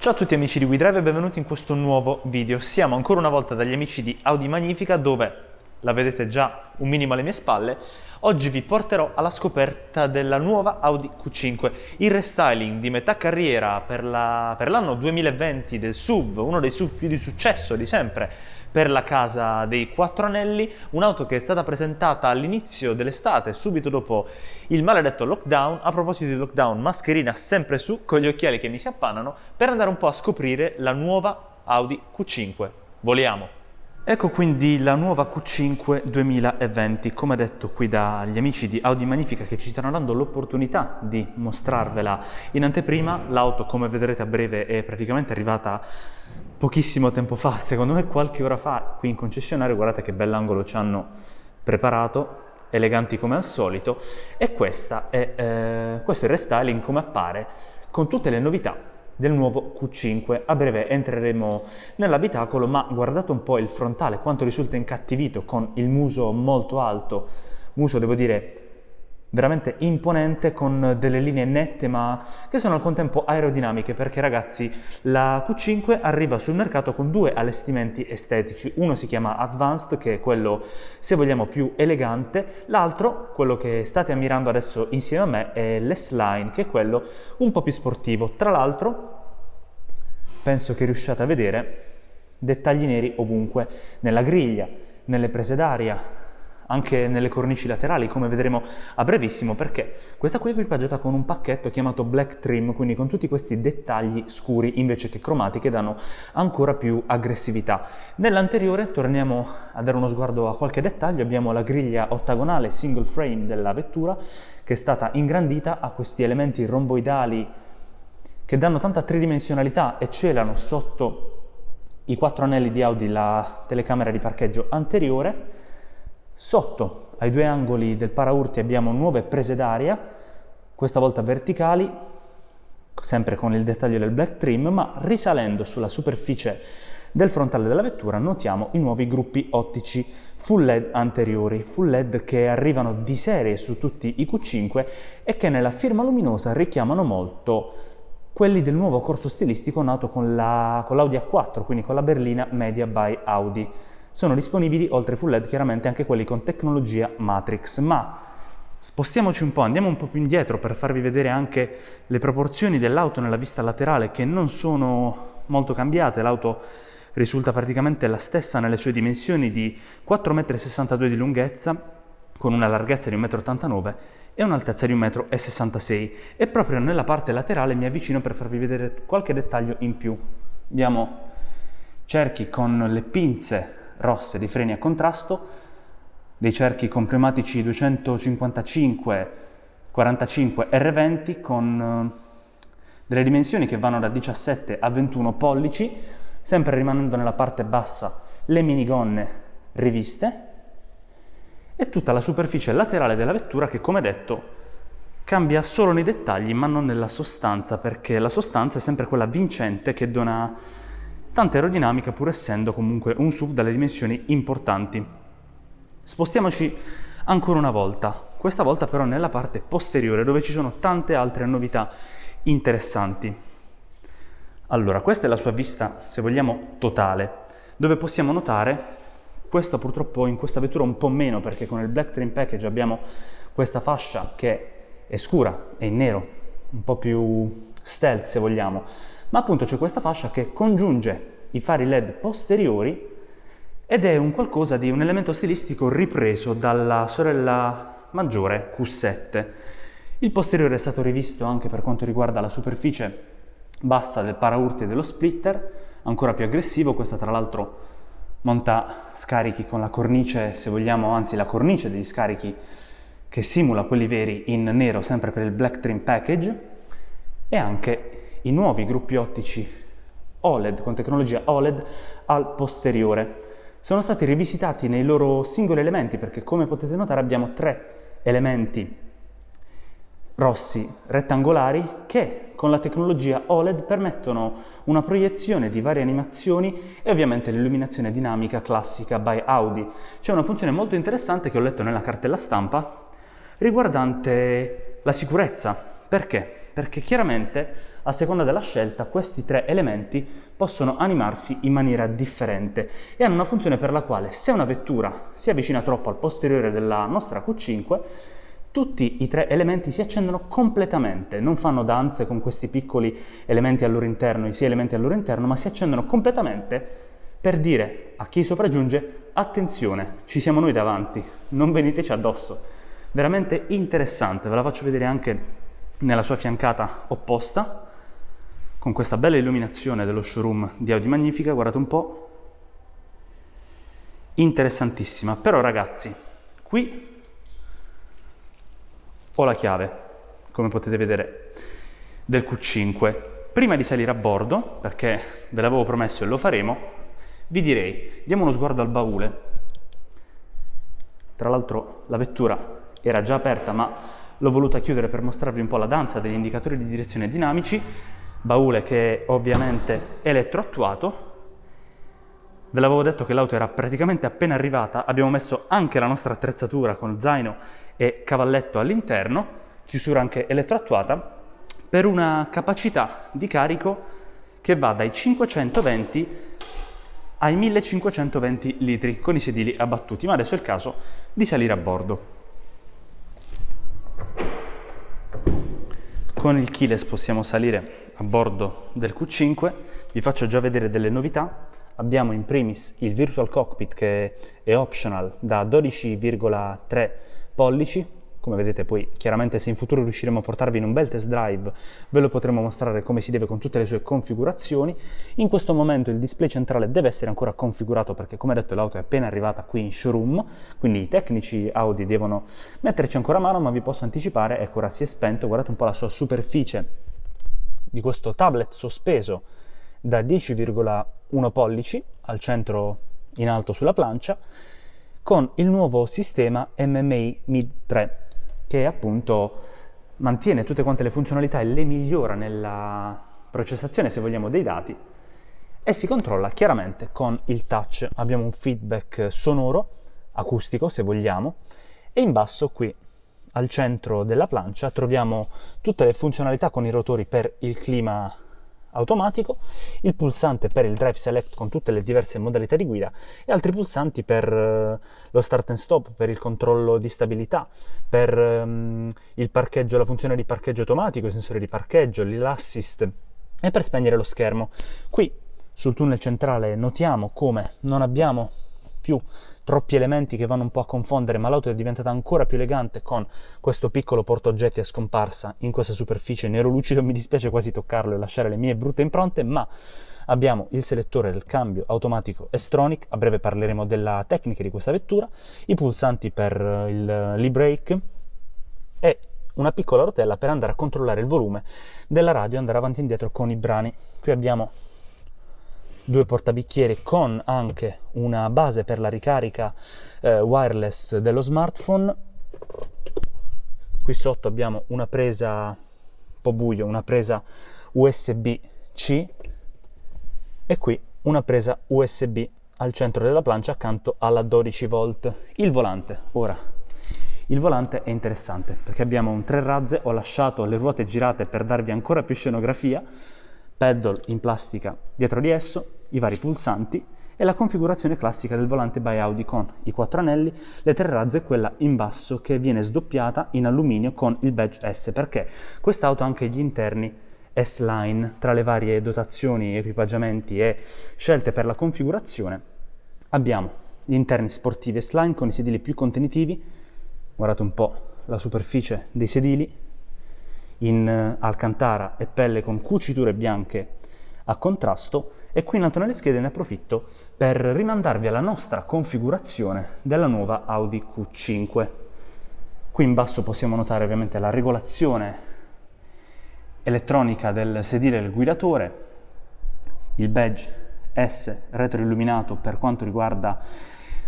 Ciao a tutti amici di WeDrive e benvenuti in questo nuovo video. Siamo ancora una volta dagli amici di Audi Magnifica dove, la vedete già un minimo alle mie spalle, oggi vi porterò alla scoperta della nuova Audi Q5, il restyling di metà carriera per l'anno 2020 del SUV, uno dei SUV più di successo di sempre per la casa dei quattro anelli, un'auto che è stata presentata all'inizio dell'estate, subito dopo il maledetto lockdown. A proposito di lockdown, mascherina sempre su, con gli occhiali che mi si appannano, per andare un po' a scoprire la nuova Audi Q5. Voliamo! Ecco quindi la nuova Q5 2020, come detto qui dagli amici di Audi Magnifica che ci stanno dando l'opportunità di mostrarvela in anteprima. L'auto, come vedrete a breve, è praticamente arrivata pochissimo tempo fa, secondo me qualche ora fa, qui in concessionario. Guardate che bell'angolo ci hanno preparato, eleganti come al solito, e questo è il restyling come appare, con tutte le novità del nuovo Q5. A breve entreremo nell'abitacolo, ma guardate un po' il frontale, quanto risulta incattivito, con il muso molto alto, muso devo dire veramente imponente, con delle linee nette ma che sono al contempo aerodinamiche, perché ragazzi la Q5 arriva sul mercato con due allestimenti estetici. Uno si chiama Advanced, che è quello, se vogliamo, più elegante. L'altro, quello che state ammirando adesso insieme a me, è l'S-Line, che è quello un po' più sportivo. Tra l'altro penso che riusciate a vedere dettagli neri ovunque, nella griglia, nelle prese d'aria, anche nelle cornici laterali, come vedremo a brevissimo, perché questa qui è equipaggiata con un pacchetto chiamato Black Trim, quindi con tutti questi dettagli scuri invece che cromati, che danno ancora più aggressività. Nell'anteriore torniamo a dare uno sguardo a qualche dettaglio. Abbiamo la griglia ottagonale single frame della vettura, che è stata ingrandita, ha questi elementi romboidali che danno tanta tridimensionalità e celano sotto i quattro anelli di Audi la telecamera di parcheggio anteriore. Sotto, ai due angoli del paraurti, abbiamo nuove prese d'aria, questa volta verticali, sempre con il dettaglio del black trim, ma risalendo sulla superficie del frontale della vettura notiamo i nuovi gruppi ottici full LED anteriori, full LED che arrivano di serie su tutti i Q5 e che nella firma luminosa richiamano molto quelli del nuovo corso stilistico nato con l'Audi A4, quindi con la berlina Media by Audi. Sono disponibili, oltre full LED, chiaramente anche quelli con tecnologia Matrix. Ma spostiamoci un po', andiamo un po' più indietro per farvi vedere anche le proporzioni dell'auto nella vista laterale, che non sono molto cambiate. L'auto risulta praticamente la stessa nelle sue dimensioni di 4,62 m di lunghezza, con una larghezza di 1,89 m e un'altezza di 1,66 m. E proprio nella parte laterale mi avvicino per farvi vedere qualche dettaglio in più. Abbiamo cerchi con le pinze rosse di freni a contrasto, dei cerchi con pneumatici 255 45 R20 con delle dimensioni che vanno da 17 a 21 pollici, sempre rimanendo nella parte bassa le minigonne riviste, e tutta la superficie laterale della vettura che, come detto, cambia solo nei dettagli ma non nella sostanza, perché la sostanza è sempre quella vincente che dona tanta aerodinamica, pur essendo comunque un SUV dalle dimensioni importanti. Spostiamoci ancora una volta, questa volta però nella parte posteriore, dove ci sono tante altre novità interessanti. Allora, questa è la sua vista, se vogliamo, totale, dove possiamo notare, questo purtroppo in questa vettura un po' meno, perché con il Black Trim Package abbiamo questa fascia che è scura, è in nero, un po' più stealth se vogliamo, ma appunto c'è questa fascia che congiunge i fari LED posteriori ed è un qualcosa di un elemento stilistico ripreso dalla sorella maggiore Q7. Il posteriore è stato rivisto anche per quanto riguarda la superficie bassa del paraurti e dello splitter, ancora più aggressivo. Questa tra l'altro monta scarichi con la cornice, se vogliamo, anzi la cornice degli scarichi che simula quelli veri, in nero, sempre per il Black Trim Package, e anche i nuovi gruppi ottici OLED con tecnologia OLED al posteriore. Sono stati rivisitati nei loro singoli elementi, perché come potete notare abbiamo tre elementi rossi rettangolari che con la tecnologia OLED permettono una proiezione di varie animazioni e ovviamente l'illuminazione dinamica classica by Audi. C'è una funzione molto interessante che ho letto nella cartella stampa riguardante la sicurezza. Perché? perché chiaramente a seconda della scelta questi tre elementi possono animarsi in maniera differente e hanno una funzione per la quale se una vettura si avvicina troppo al posteriore della nostra Q5, tutti i tre elementi si accendono completamente, non fanno danze con questi piccoli elementi al loro interno, i 6 elementi al loro interno, ma si accendono completamente per dire a chi sopraggiunge: attenzione, ci siamo noi davanti, non veniteci addosso. Veramente interessante, ve la faccio vedere anche nella sua fiancata opposta, con questa bella illuminazione dello showroom di Audi Magnifica, guardate un po', interessantissima. Però ragazzi, qui ho la chiave, come potete vedere, del Q5. Prima di salire a bordo, perché ve l'avevo promesso e lo faremo, vi direi, diamo uno sguardo al baule. Tra l'altro la vettura era già aperta, ma l'ho voluta chiudere per mostrarvi un po' la danza degli indicatori di direzione dinamici. Baule che è ovviamente elettroattuato. Ve l'avevo detto che l'auto era praticamente appena arrivata, abbiamo messo anche la nostra attrezzatura con zaino e cavalletto all'interno, chiusura anche elettroattuata, per una capacità di carico che va dai 520 ai 1520 litri con i sedili abbattuti, ma adesso è il caso di salire a bordo. Con il keyless possiamo salire a bordo del Q5, vi faccio già vedere delle novità. Abbiamo in primis il Virtual Cockpit che è optional da 12,3 pollici. Come vedete poi chiaramente se in futuro riusciremo a portarvi in un bel test drive ve lo potremo mostrare come si deve con tutte le sue configurazioni. In questo momento il display centrale deve essere ancora configurato perché come detto l'auto è appena arrivata qui in showroom, quindi i tecnici Audi devono metterci ancora mano, ma vi posso anticipare, ecco ora si è spento, guardate un po' la sua superficie di questo tablet sospeso da 10,1 pollici al centro in alto sulla plancia con il nuovo sistema MMI Mid 3 che appunto mantiene tutte quante le funzionalità e le migliora nella processazione, se vogliamo, dei dati e si controlla chiaramente con il touch. Abbiamo un feedback sonoro, acustico se vogliamo, e in basso qui al centro della plancia troviamo tutte le funzionalità con i rotori per il clima automatico, il pulsante per il drive select con tutte le diverse modalità di guida e altri pulsanti per lo start and stop, per il controllo di stabilità, per il parcheggio, la funzione di parcheggio automatico, i sensori di parcheggio, l'assist e per spegnere lo schermo. Qui sul tunnel centrale notiamo come non abbiamo più troppi elementi che vanno un po' a confondere, ma l'auto è diventata ancora più elegante con questo piccolo portaoggetti a scomparsa in questa superficie nero lucido. Mi dispiace quasi toccarlo e lasciare le mie brutte impronte, ma abbiamo il selettore del cambio automatico S-Tronic, a breve parleremo della tecnica di questa vettura, i pulsanti per l'e-brake e una piccola rotella per andare a controllare il volume della radio e andare avanti e indietro con i brani. Qui abbiamo due portabicchieri con anche una base per la ricarica wireless dello smartphone. Qui sotto abbiamo una presa un po' buio, una presa USB-C e qui una presa USB al centro della plancia accanto alla 12 volt. Il volante, ora, il volante è interessante perché abbiamo un 3 razze, ho lasciato le ruote girate per darvi ancora più scenografia, pedal in plastica dietro di esso, i vari pulsanti e la configurazione classica del volante by Audi con i 4 anelli, le 3 razze e quella in basso che viene sdoppiata in alluminio con il badge S, perché quest'auto ha anche gli interni S-Line. Tra le varie dotazioni, equipaggiamenti e scelte per la configurazione abbiamo gli interni sportivi S-Line con i sedili più contenitivi, guardate un po' la superficie dei sedili in alcantara e pelle con cuciture bianche a contrasto, e qui in alto nelle schede ne approfitto per rimandarvi alla nostra configurazione della nuova Audi Q5. Qui in basso possiamo notare ovviamente la regolazione elettronica del sedile del guidatore, il badge S retroilluminato per quanto riguarda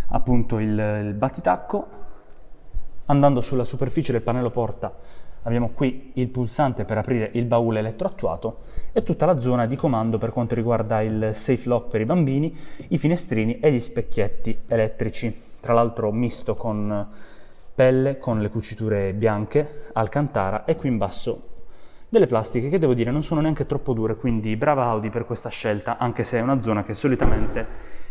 appunto il battitacco. Andando sulla superficie del pannello porta abbiamo qui il pulsante per aprire il baule elettroattuato e tutta la zona di comando per quanto riguarda il safe lock per i bambini, i finestrini e gli specchietti elettrici, tra l'altro misto con pelle, con le cuciture bianche, alcantara, e qui in basso delle plastiche che devo dire non sono neanche troppo dure, quindi brava Audi per questa scelta, anche se è una zona che solitamente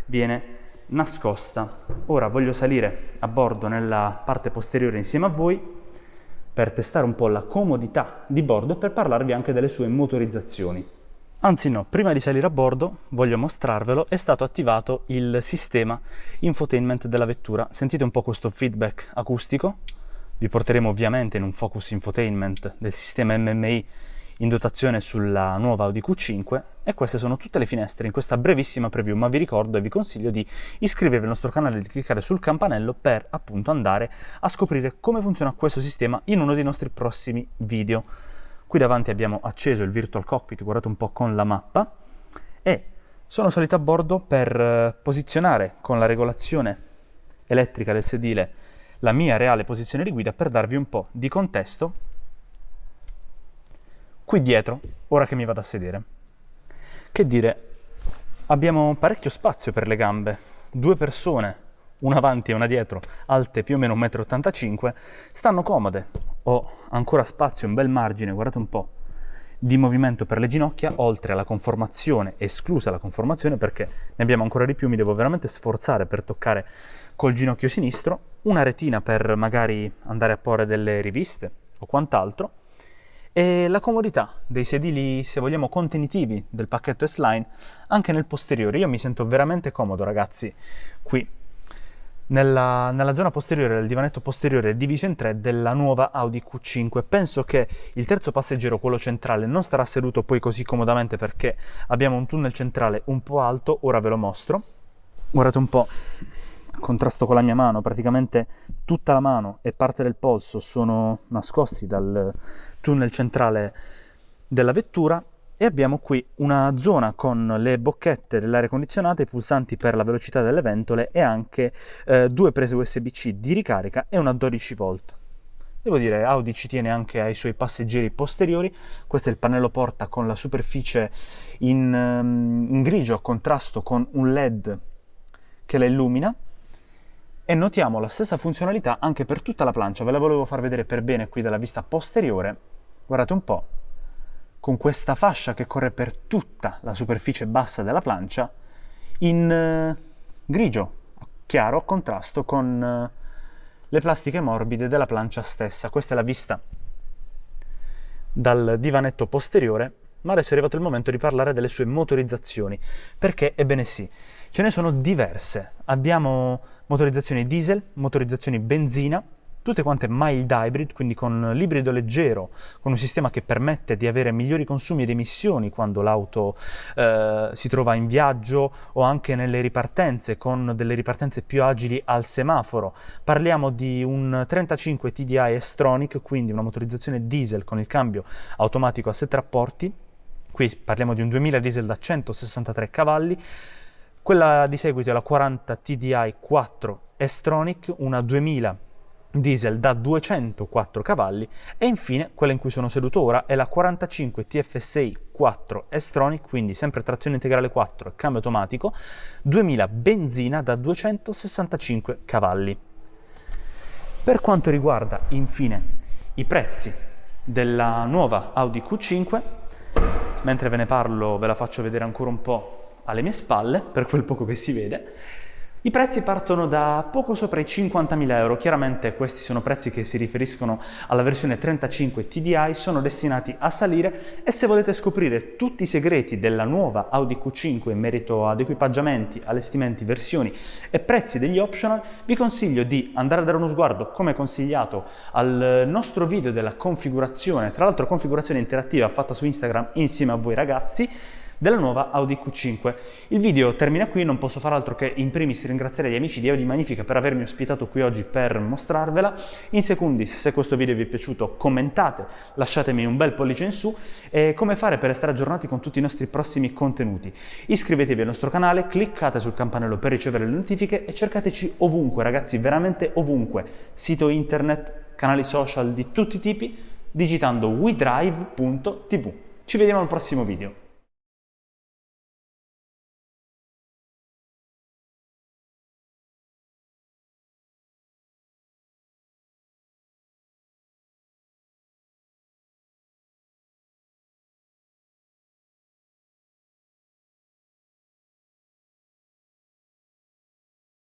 viene nascosta. Ora voglio salire a bordo nella parte posteriore insieme a voi per testare un po' la comodità di bordo e per parlarvi anche delle sue motorizzazioni. Anzi no, prima di salire a bordo, voglio mostrarvelo, è stato attivato il sistema infotainment della vettura. Sentite un po' questo feedback acustico. Vi porteremo ovviamente in un focus infotainment del sistema MMI in dotazione sulla nuova Audi Q5 e queste sono tutte le finestre in questa brevissima preview, ma vi ricordo e vi consiglio di iscrivervi al nostro canale e di cliccare sul campanello per appunto andare a scoprire come funziona questo sistema in uno dei nostri prossimi video. Qui davanti abbiamo acceso il Virtual Cockpit, guardate un po' con la mappa, e sono salito a bordo per posizionare con la regolazione elettrica del sedile la mia reale posizione di guida per darvi un po' di contesto qui dietro, ora che mi vado a sedere. Che dire, abbiamo parecchio spazio per le gambe, 2 persone, una avanti e una dietro, alte più o meno 1,85 m, stanno comode. Ho ancora spazio, un bel margine, guardate un po', di movimento per le ginocchia, oltre alla conformazione, esclusa la conformazione perché ne abbiamo ancora di più, mi devo veramente sforzare per toccare col ginocchio sinistro, una retina per magari andare a porre delle riviste o quant'altro, e la comodità dei sedili, se vogliamo, contenitivi del pacchetto S-Line anche nel posteriore. Io mi sento veramente comodo, ragazzi, qui nella zona posteriore del divanetto posteriore diviso in 3 della nuova Audi Q5. Penso che il terzo passeggero, quello centrale, non starà seduto poi così comodamente perché abbiamo un tunnel centrale un po' alto, ora ve lo mostro. Guardate un po', a contrasto con la mia mano, praticamente tutta la mano e parte del polso sono nascosti dal tunnel centrale della vettura, e abbiamo qui una zona con le bocchette dell'aria condizionata, i pulsanti per la velocità delle ventole e anche 2 prese USB-C di ricarica e una 12 volt. Devo dire, Audi ci tiene anche ai suoi passeggeri posteriori. Questo è il pannello porta con la superficie in grigio a contrasto con un LED che la illumina, e notiamo la stessa funzionalità anche per tutta la plancia. Ve la volevo far vedere per bene qui dalla vista posteriore. Guardate un po', con questa fascia che corre per tutta la superficie bassa della plancia in grigio chiaro a contrasto con le plastiche morbide della plancia stessa. Questa è la vista dal divanetto posteriore, ma adesso è arrivato il momento di parlare delle sue motorizzazioni, perché, ebbene sì, ce ne sono diverse. Abbiamo motorizzazioni diesel, motorizzazioni benzina, tutte quante mild hybrid, quindi con l'ibrido leggero, con un sistema che permette di avere migliori consumi ed emissioni quando l'auto si trova in viaggio o anche nelle ripartenze, con delle ripartenze più agili al semaforo. Parliamo di un 35 TDI S-Tronic, quindi una motorizzazione diesel con il cambio automatico a 7 rapporti. Qui parliamo di un 2000 diesel da 163 cavalli. Quella di seguito è la 40 TDI 4 S-Tronic, una 2000 diesel da 204 cavalli, e infine quella in cui sono seduto ora è la 45 TFSI 4 S-Tronic, quindi sempre trazione integrale 4 e cambio automatico, 2000 benzina da 265 cavalli. Per quanto riguarda infine i prezzi della nuova Audi Q5, mentre ve ne parlo ve la faccio vedere ancora un po' alle mie spalle, per quel poco che si vede. I prezzi partono da poco sopra i 50.000 euro, chiaramente questi sono prezzi che si riferiscono alla versione 35 TDI, sono destinati a salire, e se volete scoprire tutti i segreti della nuova Audi Q5 in merito ad equipaggiamenti, allestimenti, versioni e prezzi degli optional, vi consiglio di andare a dare uno sguardo, come consigliato, al nostro video della configurazione, tra l'altro configurazione interattiva fatta su Instagram insieme a voi ragazzi, della nuova Audi Q5. Il video termina qui, non posso far altro che in primis ringraziare gli amici di Audi Magnifica per avermi ospitato qui oggi per mostrarvela. In secundis, se questo video vi è piaciuto, commentate, lasciatemi un bel pollice in su, e come fare per restare aggiornati con tutti i nostri prossimi contenuti. Iscrivetevi al nostro canale, cliccate sul campanello per ricevere le notifiche e cercateci ovunque ragazzi, veramente ovunque, sito internet, canali social di tutti i tipi, digitando wedrive.tv. Ci vediamo al prossimo video.